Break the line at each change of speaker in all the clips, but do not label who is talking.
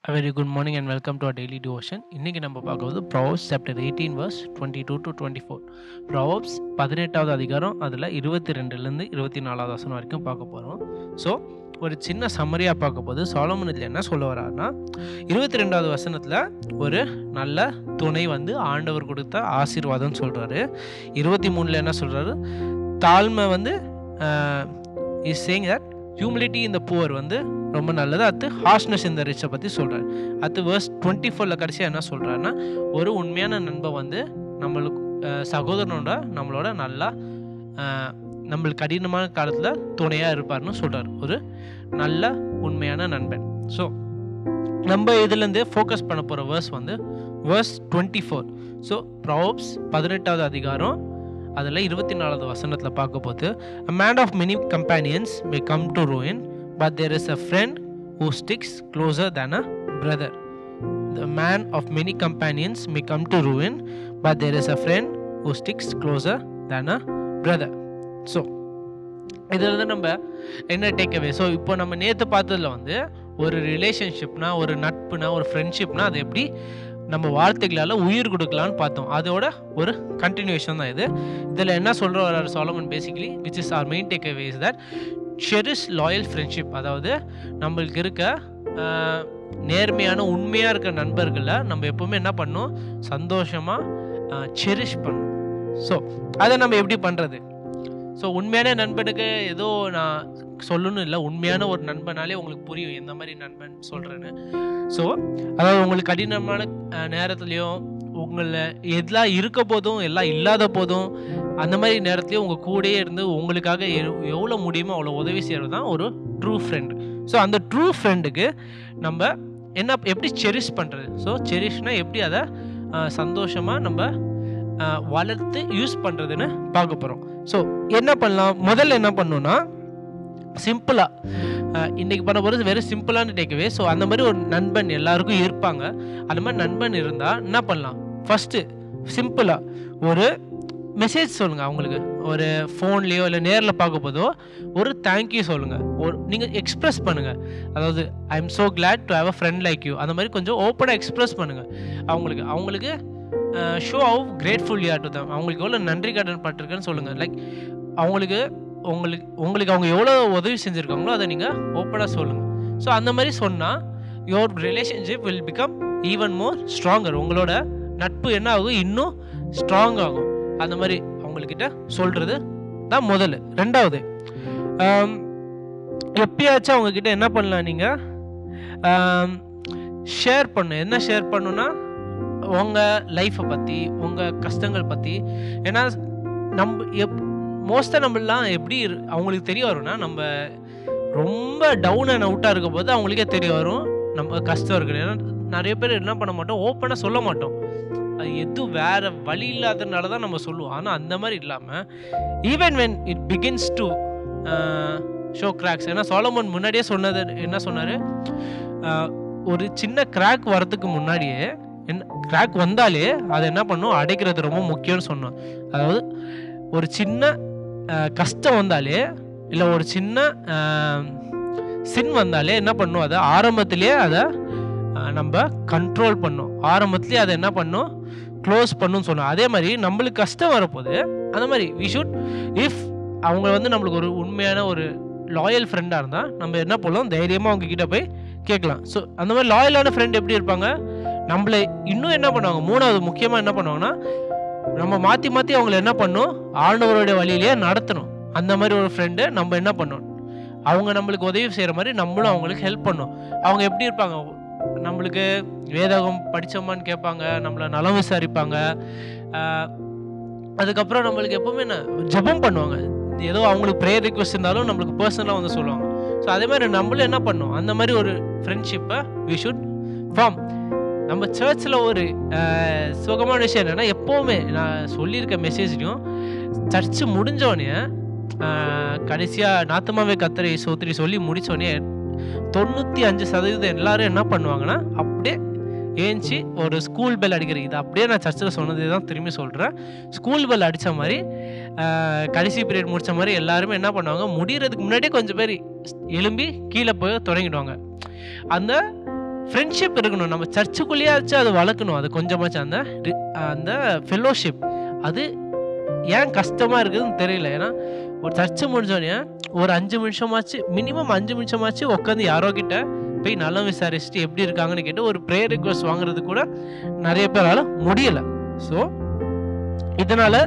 A very good morning and welcome to our daily devotion. இன்னைக்கு நம்ம பார்க்குறது Proverbs chapter 18 verse 22 to 24. Proverbs 18வது அதிகாரம் அதில் 22லேருந்து 24வது வசனம் வரைக்கும் பார்க்க போகிறோம். ஸோ ஒரு சின்ன சம்மரியாக பார்க்க போது சாலமன் இதில் என்ன சொல்ல வர்றாருன்னா 22வது வசனத்தில் ஒரு நல்ல துணை வந்து ஆண்டவர் கொடுத்த ஆசீர்வாதம்னு சொல்கிறாரு. 23ல் என்ன சொல்கிறாரு, தாழ்மை வந்து is saying that humility in the poor வந்து ரொம்ப நல்லது. அடுத்து ஹார்ஷ்னஸ் இந்த ரிச்சை பற்றி சொல்கிறார். அடுத்து வேர்ஸ் 24ல் கடைசியாக என்ன சொல்கிறாருன்னா, ஒரு உண்மையான நண்பன் வந்து நம்மளுக்கு சகோதரனோட நம்மளோட நல்லா நம்மளுக்கு கடினமான காலத்தில் துணையாக இருப்பார்னு சொல்கிறார். ஒரு நல்ல உண்மையான நண்பன். ஸோ நம்ம இதுலேருந்து ஃபோக்கஸ் பண்ண போகிற வேர்ஸ் வந்து வேர்ஸ் 24. ஸோ Proverbs 18வது அதிகாரம் அதில் 24வது வசனத்தில் பார்க்க போது, a man of many companions may come to ruin, but there is a friend who sticks closer than a brother. The man of many companions may come to ruin, but there is a friend who sticks closer than a brother. So இதில் நம்ம என்ன takeaway. So இப்போ நம்ம நேற்று பார்த்ததில் வந்து ஒரு ரிலேஷன்ஷிப்னா, ஒரு நட்புனா, ஒரு ஃப்ரெண்ட்ஷிப்னா அது எப்படி நம்ம வார்த்தைகளால் உயிர் கொடுக்கலான்னு பார்த்தோம். அதோட ஒரு கண்டினியூஷன் தான் இது. இதில் என்ன சொல்கிற வர்றாரு Solomon basically, which is our main takeaway, is that cherish loyal friendship. அதாவது நம்மளுக்கு இருக்க நேர்மையான உண்மையாக இருக்க நண்பர்களை நம்ம எப்போவுமே என்ன பண்ணணும், சந்தோஷமாக செரிஷ் பண்ணணும். ஸோ அதை நம்ம எப்படி பண்ணுறது? ஸோ உண்மையான நண்பனுக்கு ஏதோ நான் சொல்லணும் இல்லை, உண்மையான ஒரு நண்பனாலே உங்களுக்கு புரியும் எந்த மாதிரி நண்பன் சொல்கிறேன்னு. ஸோ அதாவது உங்களுக்கு கடினமான நேரத்துலையும் உங்களை எல்லாம் இருக்க போதும் எல்லாம் இல்லாத போதும் அந்த மாதிரி நேரத்துலையும் உங்கள் கூடயே இருந்து உங்களுக்காக எவ்வளோ முடியுமோ அவ்வளோ உதவி செய்கிறது தான் ஒரு ட்ரூ ஃப்ரெண்டு. ஸோ அந்த ட்ரூ ஃப்ரெண்டுக்கு நம்ம என்ன எப்படி செரிஷ் பண்ணுறது? ஸோ செரிஷ்னால் எப்படி அதை சந்தோஷமாக நம்ம வளர்த்து யூஸ் பண்ணுறதுன்னு பார்க்க போகிறோம். ஸோ என்ன பண்ணலாம், முதல்ல என்ன பண்ணணும்னா சிம்பிளாக இன்றைக்கி பண்ண போகிறது வெறும் சிம்பிளான டேக்அவே. ஸோ அந்த மாதிரி ஒரு நண்பன் எல்லாருக்கும் இருப்பாங்க. அந்த மாதிரி நண்பன் இருந்தால் என்ன பண்ணலாம், ஃபஸ்ட்டு சிம்பிளாக ஒரு மெசேஜ் சொல்லுங்கள் அவங்களுக்கு. ஒரு ஃபோன்லேயோ இல்லை நேரில் பார்க்க போதோ ஒரு தேங்க்யூ சொல்லுங்கள். ஒரு நீங்கள் எக்ஸ்ப்ரெஸ் பண்ணுங்கள். அதாவது I am so glad to have a friend like you. அந்த மாதிரி கொஞ்சம் ஓப்பனாக எக்ஸ்ப்ரெஸ் பண்ணுங்கள் அவங்களுக்கு show how grateful you are to them. அவங்களுக்கு எவ்வளோ நன்றி கடன் பட்டிருக்குன்னு சொல்லுங்கள். லைக் அவங்களுக்கு அவங்க எவ்வளோ உதவி செஞ்சுருக்காங்களோ அதை நீங்கள் ஓப்பனாக சொல்லுங்கள். ஸோ அந்த மாதிரி சொன்னால் your relationship will become even more stronger. உங்களோட நட்பு என்ன ஆகும், இன்னும் ஸ்ட்ராங் ஆகும். அந்த மாதிரி அவங்கக்கிட்ட சொல்கிறது தான் முதல்ல. ரெண்டாவது, எப்பயாச்சும் அவங்கக்கிட்ட என்ன பண்ணலாம், நீங்கள் ஷேர் பண்ணணும். என்ன ஷேர் பண்ணணுன்னா உங்கள் லைஃப்பை பற்றி, உங்கள் கஷ்டங்கள் பற்றி. ஏன்னா நம்ம மோஸ்ட்டாக நம்மளாம் எப்படி அவங்களுக்கு தெரிய வரும்னா, நம்ம ரொம்ப டவுன் அண்ட் அவுட்டாக இருக்க போது அவங்களுக்கே தெரிய வரும் நம்ம கஷ்டம் இருக்குது. ஏன்னா நிறைய பேர் என்ன பண்ண மாட்டோம், ஓப்பனாக சொல்ல மாட்டோம். அது எதுவும் வேறு வழி இல்லாததுனால தான் நம்ம சொல்லுவோம். ஆனால் அந்த மாதிரி இல்லாமல் even when it begins to show cracks. ஏன்னா சாலமன் முன்னாடியே சொன்னது என்ன சொன்னார், ஒரு சின்ன கிராக் வரதுக்கு முன்னாடியே கிராக் வந்தாலே அதை என்ன பண்ணும், அடைக்கிறது ரொம்ப முக்கியம்னு சொன்னோம். அதாவது ஒரு சின்ன கஷ்டம் வந்தாலே இல்லை ஒரு சின்ன சின் வந்தாலே என்ன பண்ணும், அதை ஆரம்பத்திலேயே அதை நம்ம கண்ட்ரோல் பண்ணும். ஆரம்பத்திலேயே அதை என்ன பண்ணும், க்ளோஸ் பண்ணுன்னு சொன்னோம். அதே மாதிரி நம்மளுக்கு கஷ்டம் வரப்போது அந்த மாதிரி வி ஷுட், இஃப் அவங்க வந்து நம்மளுக்கு ஒரு உண்மையான ஒரு லாயல் ஃப்ரெண்டாக இருந்தால் நம்ம என்ன பண்ணலாம், தைரியமாக அவங்க கிட்ட போய் கேட்கலாம். ஸோ அந்த மாதிரி லாயலான ஃப்ரெண்ட் எப்படி இருப்பாங்க, நம்மளை இன்னும் என்ன பண்ணுவாங்க, மூணாவது முக்கியமாக என்ன பண்ணுவாங்கன்னா, நம்ம மாற்றி மாற்றி அவங்கள என்ன பண்ணணும், ஆண்டவருடைய வழியிலேயே நடத்தணும். அந்த மாதிரி ஒரு ஃப்ரெண்டு நம்ம என்ன பண்ணணும், அவங்க நம்மளுக்கு உதவி செய்கிற மாதிரி நம்மளும் அவங்களுக்கு ஹெல்ப் பண்ணணும். அவங்க எப்படி இருப்பாங்க, நம்மளுக்கு வேதகம் படித்தோமான்னு கேட்பாங்க, நம்மளை நலம் விசாரிப்பாங்க. அதுக்கப்புறம் நம்மளுக்கு எப்போவுமே என்ன ஜெபம் பண்ணுவாங்க. ஏதோ அவங்களுக்கு ப்ரேயர் ரிக்வெஸ்ட் இருந்தாலும் நம்மளுக்கு பர்சனலாக வந்து சொல்லுவாங்க. ஸோ அதே மாதிரி நம்மளும் என்ன பண்ணணும், அந்த மாதிரி ஒரு ஃப்ரெண்ட்ஷிப்பை வி ஷுட் ஃபார்ம். நம்ம சர்ச்சில் ஒரு சுகமான விஷயம் என்னென்னா, எப்போவுமே நான் சொல்லியிருக்க மெசேஜ்லையும் சர்ச்சு முடிஞ்சோடனே கடைசியாக நாத்தமாவே கத்தரை சோத்திரி சொல்லி முடித்தோடனே 95% எல்லாரும் என்ன பண்ணுவாங்கன்னா, அப்படியே ஏஞ்சி ஒரு ஸ்கூல் பெல் அடிக்கிறது. இது அப்படியே நான் சர்ச்சில் சொன்னதே தான் திரும்பி சொல்கிறேன். ஸ்கூல் பெல் அடித்த மாதிரி கடைசி பீரியட் முடித்த மாதிரி எல்லாருமே என்ன பண்ணுவாங்க, முடிகிறதுக்கு முன்னாடியே கொஞ்சம் பேர் எழும்பி கீழே போய் தொடங்கிடுவாங்க. அந்த ஃப்ரெண்ட்ஷிப் இருக்கணும். நம்ம சர்ச்சுக்குள்ளேயாச்சும் அது வளர்க்கணும். அது கொஞ்சமாச்சும் அந்த ஃபெல்லோஷிப் அது ஏன் கஷ்டமாக இருக்குதுன்னு தெரியல. ஏன்னா ஒரு சர்ச்சு முடிஞ்சோடனே ஒரு 5 நிமிஷமாச்சு, மினிமம் 5 நிமிஷமாச்சு உட்காந்து யாரோ கிட்ட போய் நலம் விசாரிச்சுட்டு எப்படி இருக்காங்கன்னு கேட்டு ஒரு ப்ரேயர் ரிக்வெஸ்ட் வாங்குறது கூட நிறைய பேரால் முடியலை. ஸோ இதனால்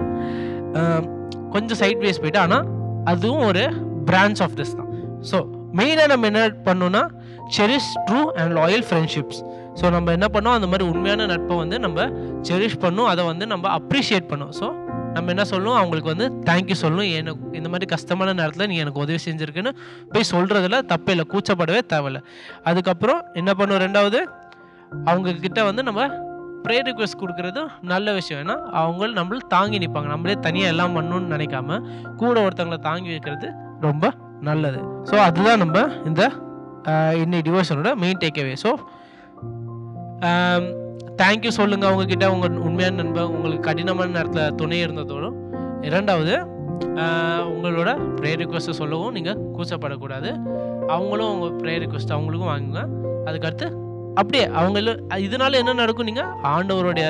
கொஞ்சம் சைட் வேஸ் போயிட்டு, ஆனால் அதுவும் ஒரு பிரான்ச் ஆஃப் திஸ் தான். ஸோ மெயினாக நம்ம என்ன பண்ணோம்னா cherish true and loyal friendships. So நம்ம என்ன பண்ணோம், அந்த மாதிரி உண்மையான நட்பை வந்து நம்ம செரிஷ் பண்ணணும், அதை வந்து நம்ம அப்ரிஷியேட் பண்ணோம். ஸோ நம்ம என்ன சொல்லணும், அவங்களுக்கு வந்து தேங்க்யூ சொல்லணும். எனக்கு இந்த மாதிரி கஷ்டமான நேரத்தில் நீ எனக்கு உதவி செஞ்சுருக்குன்னு போய் சொல்கிறதுல தப்பே இல்லை, கூச்சப்படவே தேவையில்லை. அதுக்கப்புறம் என்ன பண்ணுவோம், ரெண்டாவது அவங்கக்கிட்ட வந்து நம்ம ப்ரேயர் ரிக்வெஸ்ட் கொடுக்குறது நல்ல விஷயம். ஏன்னா அவங்க நம்மள தாங்கி நிற்பாங்க. நம்மளே தனியாக எல்லாம் பண்ணணும்னு நினைக்காம கூட ஒருத்தவங்களை தாங்கி வைக்கிறது ரொம்ப நல்லது. ஸோ அதுதான் நம்ம இந்த இன்னைக்கு டிவோஷனோட மெயின் டேக்அவே. ஸோ தேங்க்யூ சொல்லுங்கள் அவங்கக்கிட்ட, உங்கள் உண்மையான நண்பர் உங்களுக்கு கடினமான நேரத்தில் துணை இருந்ததோடும். இரண்டாவது உங்களோட ப்ரேயர் ரிக்வெஸ்ட்டை சொல்லவும் நீங்கள் கூச்சப்படக்கூடாது. அவங்களும் உங்கள் ப்ரேயர் ரிக்வெஸ்ட் அவங்களுக்கும் வாங்குங்க. அதுக்கடுத்து அப்படியே அவங்களும் இதனால என்ன நடக்கும், நீங்கள் ஆண்டவருடைய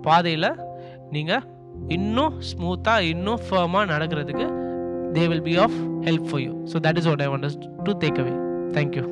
பாதையில் நீங்கள் இன்னும் ஸ்மூத்தாக இன்னும் ஃபர்மாக நடக்கிறதுக்கு they will be of help for you. So that is what I want us to take away. Thank you.